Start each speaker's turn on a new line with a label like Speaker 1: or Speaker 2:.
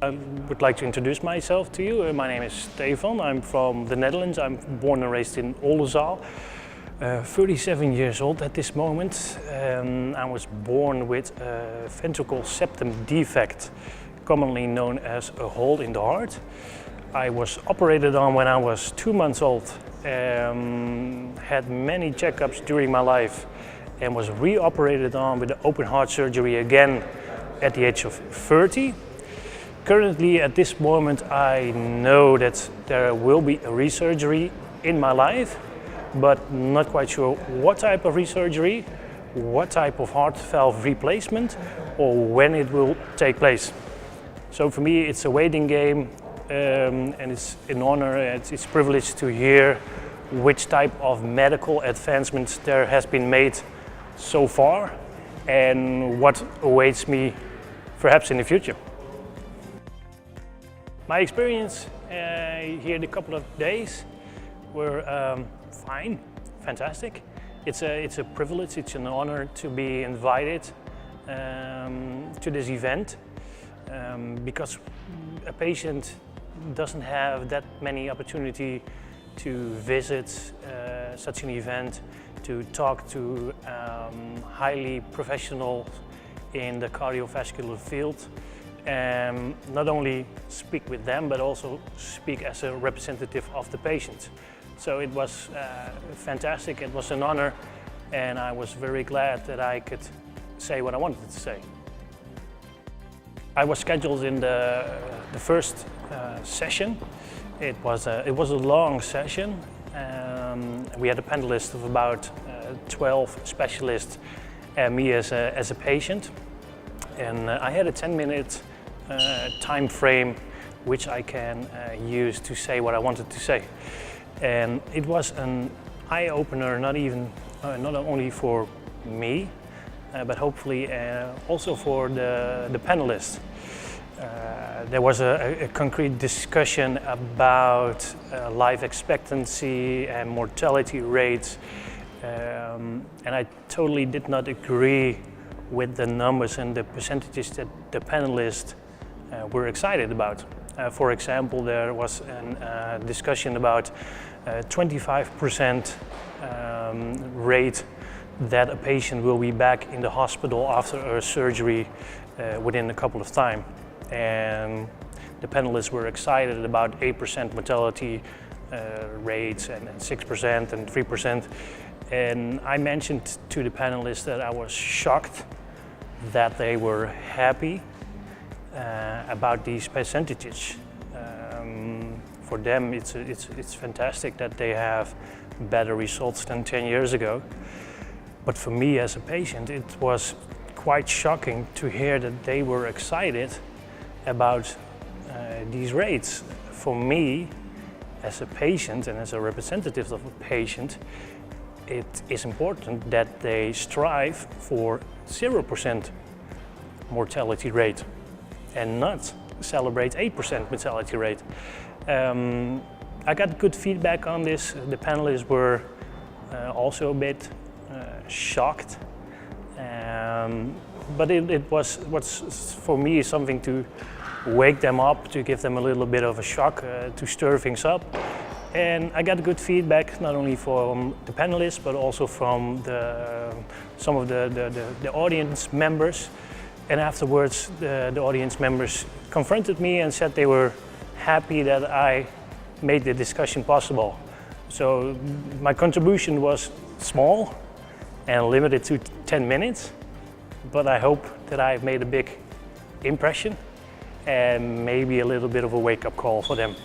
Speaker 1: I would like to introduce myself to you. My name is Stefan. I'm from the Netherlands. I'm born and raised in Oldenzaal. 37 years old at this moment. I was born with a ventricle septum defect, commonly known as a hole in the heart. I was operated on when I was 2 months old. Had many checkups during my life and was re-operated on with open heart surgery again at the age of 30. Currently, at this moment, I know that there will be a resurgery in my life, but not quite sure what type of resurgery, what type of heart valve replacement, or when it will take place. So for me, it's a waiting game, and it's an honor, it's a privilege to hear which type of medical advancements there has been made so far and what awaits me perhaps in the future. My experience here in a couple of days were fine, fantastic. It's a privilege, it's an honor to be invited to this event because a patient doesn't have that many opportunity to visit such an event, to talk to highly professionals in the cardiovascular field. Not only speak with them, but also speak as a representative of the patient. So it was fantastic, it was an honor, and I was very glad that I could say what I wanted to say. I was scheduled in the first session. It was a long session. We had a panel list of about 12 specialists and me as a patient. And I had a 10-minute time frame which I can use to say what I wanted to say. And it was an eye-opener, not only for me, but hopefully also for the panelists. There was a concrete discussion about life expectancy and mortality rates, and I totally did not agree with the numbers and the percentages that the panelists were excited about. For example, there was a discussion about 25% rate that a patient will be back in the hospital after a surgery within a couple of time. And the panelists were excited about 8% mortality rates and 6% and 3%. And I mentioned to the panelists that I was shocked that they were happy about these percentages. For them, it's fantastic that they have better results than 10 years ago. But for me as a patient, it was quite shocking to hear that they were excited about these rates. For me, as a patient and as a representative of a patient, it is important that they strive for 0% mortality rate and not celebrate 8% mortality rate. I got good feedback on this. The panelists were also a bit shocked, but it was for me something to wake them up, to give them a little bit of a shock, to stir things up. And I got good feedback not only from the panelists but also from some of the audience members. And afterwards, the audience members confronted me and said they were happy that I made the discussion possible. So my contribution was small and limited to 10 minutes, but I hope that I've made a big impression and maybe a little bit of a wake-up call for them.